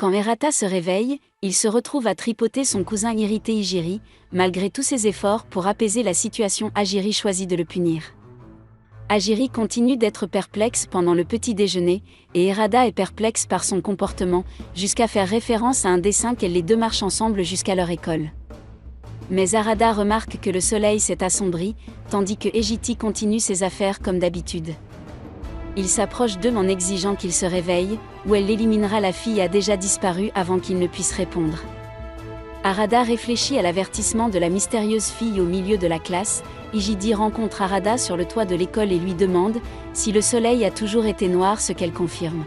Quand Errata se réveille, il se retrouve à tripoter son cousin irrité Ijiri. Malgré tous ses efforts pour apaiser la situation, Ajiri choisit de le punir. Ajiri continue d'être perplexe pendant le petit déjeuner, et Errata est perplexe par son comportement, jusqu'à faire référence à un dessin qu'elles les deux marchent ensemble jusqu'à leur école. Mais Arada remarque que le soleil s'est assombri, tandis que Ejiti continue ses affaires comme d'habitude. Il s'approche d'eux en exigeant qu'il se réveille, ou elle l'éliminera. La fille a déjà disparu avant qu'il ne puisse répondre. Arada réfléchit à l'avertissement de la mystérieuse fille au milieu de la classe. Ijidi rencontre Arada sur le toit de l'école et lui demande si le soleil a toujours été noir, ce qu'elle confirme.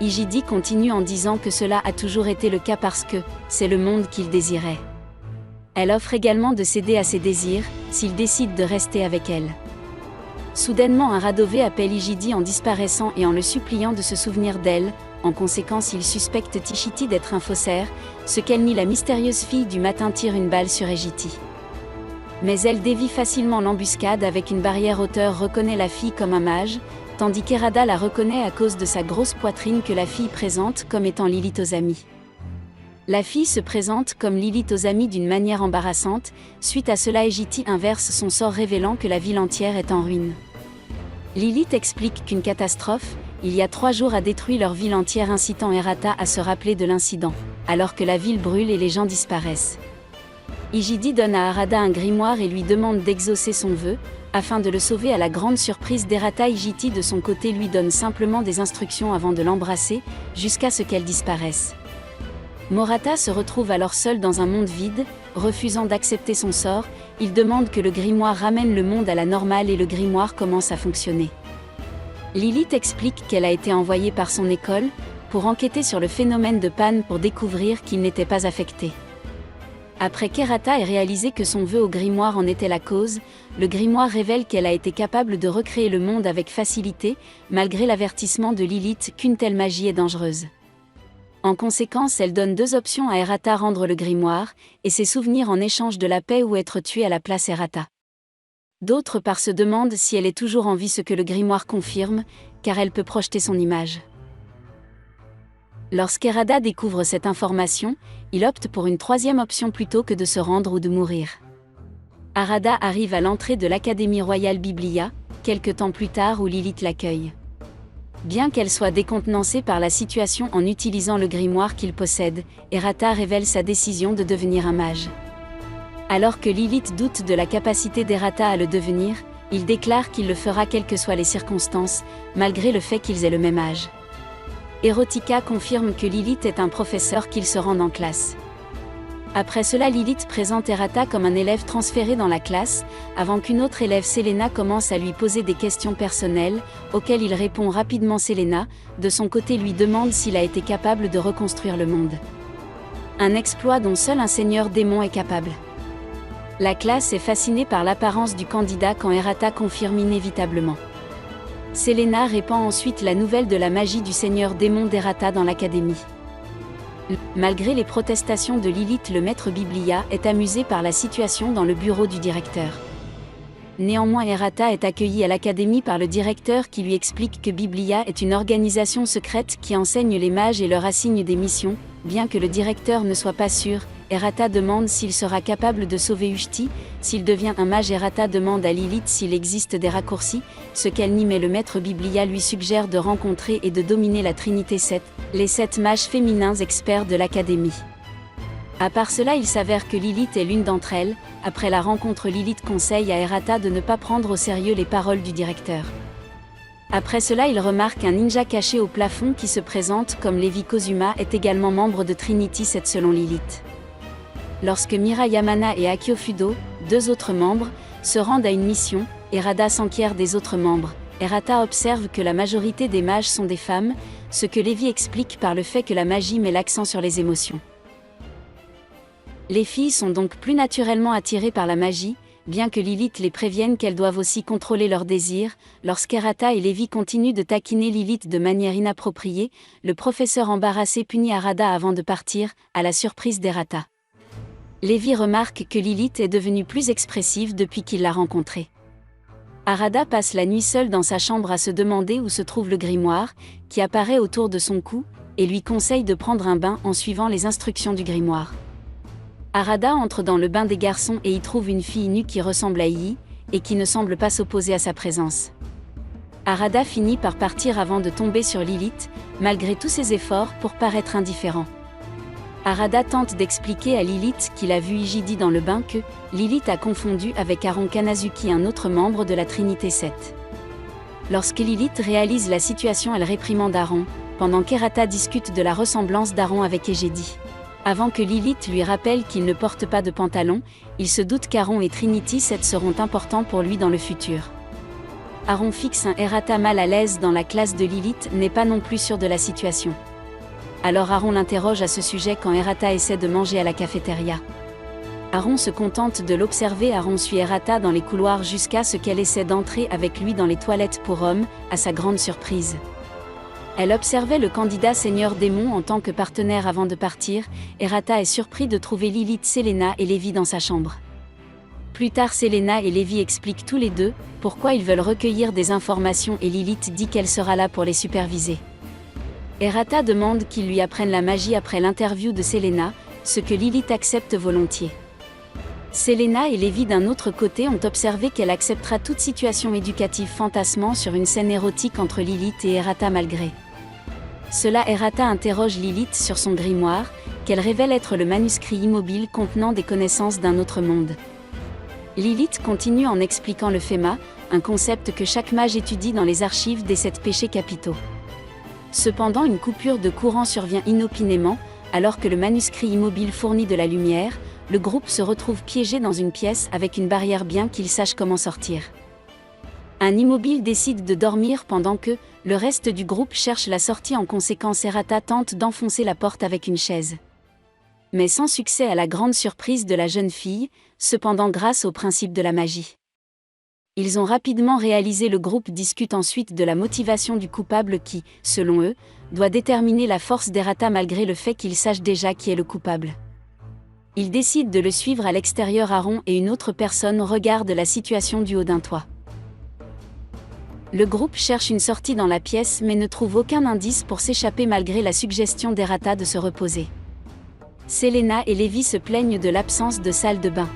Ijidi continue en disant que cela a toujours été le cas parce que c'est le monde qu'il désirait. Elle offre également de céder à ses désirs, s'il décide de rester avec elle. Soudainement un Radové appelle Ijidi en disparaissant et en le suppliant de se souvenir d'elle. En conséquence il suspecte Tishiti d'être un faussaire, ce qu'elle nie. La mystérieuse fille du matin tire une balle sur Ejiti. Mais elle dévie facilement l'embuscade avec une barrière hauteur, reconnaît la fille comme un mage, tandis qu'Errata la reconnaît à cause de sa grosse poitrine que la fille présente comme étant Lilith aux amis. La fille se présente comme Lilith aux amis d'une manière embarrassante. Suite à cela, Ejiti inverse son sort, révélant que la ville entière est en ruine. Lilith explique qu'une catastrophe, il y a 3 jours, a détruit leur ville entière, incitant Errata à se rappeler de l'incident, alors que la ville brûle et les gens disparaissent. Ijidi donne à Arada un grimoire et lui demande d'exaucer son vœu, afin de le sauver. À la grande surprise d'Errata, Ijiti de son côté lui donne simplement des instructions avant de l'embrasser, jusqu'à ce qu'elle disparaisse. Morata se retrouve alors seul dans un monde vide, refusant d'accepter son sort. Il demande que le grimoire ramène le monde à la normale et le grimoire commence à fonctionner. Lilith explique qu'elle a été envoyée par son école, pour enquêter sur le phénomène de panne pour découvrir qu'il n'était pas affecté. Après qu'Errata ait réalisé que son vœu au grimoire en était la cause, le grimoire révèle qu'elle a été capable de recréer le monde avec facilité, malgré l'avertissement de Lilith qu'une telle magie est dangereuse. En conséquence, elle donne 2 options à Errata: rendre le grimoire, et ses souvenirs en échange de la paix, ou être tuée à la place Errata. D'autre part se demandent si elle est toujours en vie, ce que le grimoire confirme, car elle peut projeter son image. Lorsqu'Errata découvre cette information, il opte pour une 3e option plutôt que de se rendre ou de mourir. Arada arrive à l'entrée de l'Académie Royale Biblia, quelque temps plus tard, où Lilith l'accueille. Bien qu'elle soit décontenancée par la situation en utilisant le grimoire qu'il possède, Errata révèle sa décision de devenir un mage. Alors que Lilith doute de la capacité d'Errata à le devenir, il déclare qu'il le fera quelles que soient les circonstances, malgré le fait qu'ils aient le même âge. Erotica confirme que Lilith est un professeur, qu'il se rende en classe. Après cela, Lilith présente Errata comme un élève transféré dans la classe, avant qu'une autre élève, Selena, commence à lui poser des questions personnelles, auxquelles il répond rapidement. Selena, de son côté, lui demande s'il a été capable de reconstruire le monde. Un exploit dont seul un seigneur démon est capable. La classe est fascinée par l'apparence du candidat quand Errata confirme inévitablement. Selena répand ensuite la nouvelle de la magie du seigneur démon d'Errata dans l'académie. Malgré les protestations de Lilith, le maître Biblia est amusé par la situation dans le bureau du directeur. Néanmoins, Errata est accueilli à l'académie par le directeur, qui lui explique que Biblia est une organisation secrète qui enseigne les mages et leur assigne des missions. Bien que le directeur ne soit pas sûr, Errata demande s'il sera capable de sauver Ushti. S'il devient un mage, Errata demande à Lilith s'il existe des raccourcis, ce qu'elle nie, mais le maître Biblia lui suggère de rencontrer et de dominer la Trinité 7, les 7 mages féminins experts de l'académie. À part cela, il s'avère que Lilith est l'une d'entre elles. Après la rencontre, Lilith conseille à Errata de ne pas prendre au sérieux les paroles du directeur. Après cela, il remarque un ninja caché au plafond qui se présente comme Levi Kozuma, est également membre de Trinity 7 selon Lilith. Lorsque Mira Yamana et Akio Fudo, 2 autres membres, se rendent à une mission, Errata s'enquiert des autres membres. Errata observe que la majorité des mages sont des femmes, ce que Levi explique par le fait que la magie met l'accent sur les émotions. Les filles sont donc plus naturellement attirées par la magie, bien que Lilith les prévienne qu'elles doivent aussi contrôler leurs désirs. Lorsqu'Errata et Levi continuent de taquiner Lilith de manière inappropriée, le professeur embarrassé punit Arada avant de partir, à la surprise d'Errata. Levi remarque que Lilith est devenue plus expressive depuis qu'il l'a rencontrée. Arada passe la nuit seule dans sa chambre à se demander où se trouve le grimoire, qui apparaît autour de son cou. et lui conseille de prendre un bain en suivant les instructions du grimoire. Harada entre dans le bain des garçons et y trouve une fille nue qui ressemble à Yi, et qui ne semble pas s'opposer à sa présence. Harada finit par partir avant de tomber sur Lilith, malgré tous ses efforts pour paraître indifférent. Harada tente d'expliquer à Lilith qu'il a vu Ijidi dans le bain que Lilith a confondu avec Aaron Kanazuki, un autre membre de la Trinité 7. Lorsque Lilith réalise la situation, elle réprimande Aaron, pendant qu'Erata discute de la ressemblance d'Aaron avec Ejedi. Avant que Lilith lui rappelle qu'il ne porte pas de pantalon, il se doute qu'Aaron et Trinity 7 seront importants pour lui dans le futur. Aaron fixe un Erata mal à l'aise dans la classe de Lilith, n'est pas non plus sûr de la situation. Alors Aaron l'interroge à ce sujet quand Erata essaie de manger à la cafétéria. Aaron se contente de l'observer. Aaron suit Erata dans les couloirs jusqu'à ce qu'elle essaie d'entrer avec lui dans les toilettes pour hommes, à sa grande surprise. Elle observait le candidat Seigneur Démon en tant que partenaire avant de partir. Erata est surpris de trouver Lilith, Selena et Levi dans sa chambre. Plus tard, Selena et Levi expliquent tous les deux pourquoi ils veulent recueillir des informations et Lilith dit qu'elle sera là pour les superviser. Erata demande qu'ils lui apprennent la magie après l'interview de Selena, ce que Lilith accepte volontiers. Selena et Levi d'un autre côté ont observé qu'elle acceptera toute situation éducative, fantasmant sur une scène érotique entre Lilith et Erata malgré. Cela, Erata interroge Lilith sur son grimoire, qu'elle révèle être le manuscrit immobile contenant des connaissances d'un autre monde. Lilith continue en expliquant le Fema, un concept que chaque mage étudie dans les archives des 7 péchés capitaux. Cependant, une coupure de courant survient inopinément, alors que le manuscrit immobile fournit de la lumière. Le groupe se retrouve piégé dans une pièce avec une barrière bien qu'ils sachent comment sortir. Un immobile décide de dormir pendant que le reste du groupe cherche la sortie. En conséquence, Erata tente d'enfoncer la porte avec une chaise. Mais sans succès à la grande surprise de la jeune fille, cependant grâce au principe de la magie. Ils ont rapidement réalisé. Le groupe discute ensuite de la motivation du coupable qui, selon eux, doit déterminer la force d'Erata malgré le fait qu'ils sachent déjà qui est le coupable. Ils décident de le suivre à l'extérieur. Aaron et une autre personne regardent la situation du haut d'un toit. Le groupe cherche une sortie dans la pièce mais ne trouve aucun indice pour s'échapper malgré la suggestion d'Erata de se reposer. Selena et Levi se plaignent de l'absence de salle de bain.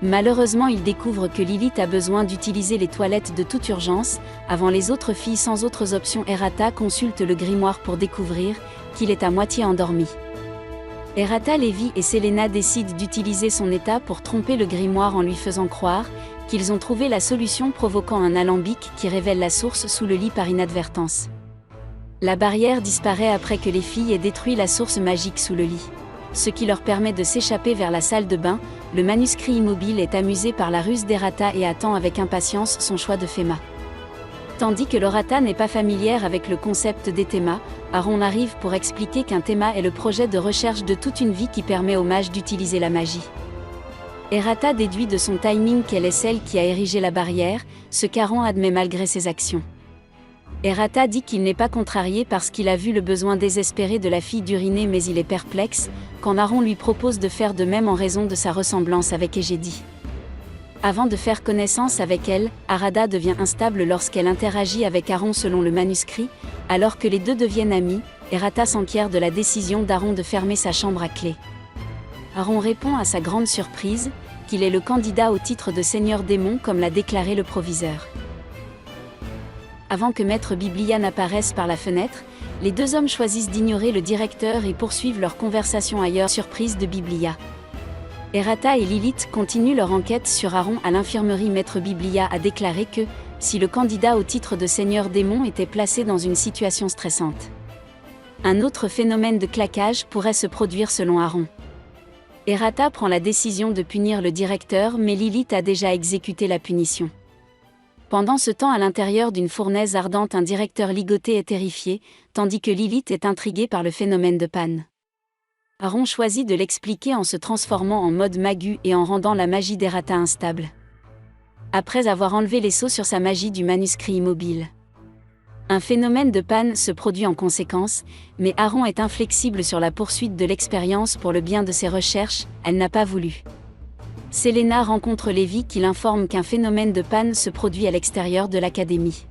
Malheureusement, ils découvrent que Lilith a besoin d'utiliser les toilettes de toute urgence. Avant les autres filles sans autres options, Erata consulte le grimoire pour découvrir qu'il est à moitié endormi. Erata, Levi et Selena décident d'utiliser son état pour tromper le grimoire en lui faisant croire qu'ils ont trouvé la solution, provoquant un alambic qui révèle la source sous le lit par inadvertance. La barrière disparaît après que les filles aient détruit la source magique sous le lit, ce qui leur permet de s'échapper vers la salle de bain. Le manuscrit immobile est amusé par la ruse d'Erata et attend avec impatience son choix de Fema. Tandis que l'Orata n'est pas familière avec le concept des thémas, Aaron arrive pour expliquer qu'un théma est le projet de recherche de toute une vie qui permet aux mages d'utiliser la magie. Erata déduit de son timing qu'elle est celle qui a érigé la barrière, ce qu'Aaron admet malgré ses actions. Erata dit qu'il n'est pas contrarié parce qu'il a vu le besoin désespéré de la fille d'uriner, mais il est perplexe quand Aaron lui propose de faire de même en raison de sa ressemblance avec Ejedi. Avant de faire connaissance avec elle, Harada devient instable lorsqu'elle interagit avec Aaron selon le manuscrit. Alors que les deux deviennent amis, Erata s'enquiert de la décision d'Aaron de fermer sa chambre à clé. Aaron répond à sa grande surprise qu'il est le candidat au titre de Seigneur Démon comme l'a déclaré le proviseur. Avant que Maître Biblia n'apparaisse par la fenêtre, les deux hommes choisissent d'ignorer le directeur et poursuivent leur conversation ailleurs. Surprise de Biblia. Erata et Lilith continuent leur enquête sur Aaron à l'infirmerie. Maître Biblia a déclaré que, si le candidat au titre de Seigneur Démon était placé dans une situation stressante, un autre phénomène de claquage pourrait se produire selon Aaron. Erata prend la décision de punir le directeur, mais Lilith a déjà exécuté la punition. Pendant ce temps, à l'intérieur d'une fournaise ardente, un directeur ligoté est terrifié, tandis que Lilith est intriguée par le phénomène de panne. Aaron choisit de l'expliquer en se transformant en mode magu et en rendant la magie d'Erata instable. Après avoir enlevé les sceaux sur sa magie du manuscrit immobile, un phénomène de panne se produit en conséquence, mais Aaron est inflexible sur la poursuite de l'expérience pour le bien de ses recherches. Elle n'a pas voulu. Selena rencontre Levi qui l'informe qu'un phénomène de panne se produit à l'extérieur de l'académie.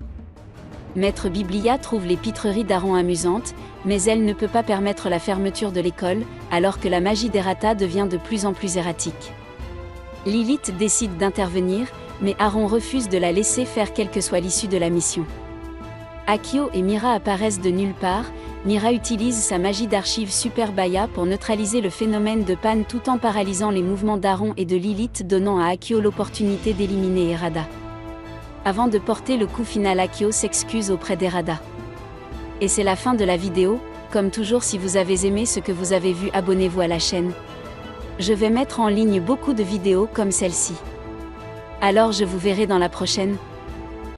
Maître Biblia trouve les pitreries d'Aaron amusantes, mais elle ne peut pas permettre la fermeture de l'école, alors que la magie d'Errata devient de plus en plus erratique. Lilith décide d'intervenir, mais Aaron refuse de la laisser faire quelle que soit l'issue de la mission. Akio et Mira apparaissent de nulle part. Mira utilise sa magie d'archive Super Baya pour neutraliser le phénomène de panne tout en paralysant les mouvements d'Aaron et de Lilith, donnant à Akio l'opportunité d'éliminer Errada. Avant de porter le coup final, Akio s'excuse auprès d'Errada. Et c'est la fin de la vidéo. Comme toujours, si vous avez aimé ce que vous avez vu, abonnez-vous à la chaîne. Je vais mettre en ligne beaucoup de vidéos comme celle-ci. Alors je vous verrai dans la prochaine.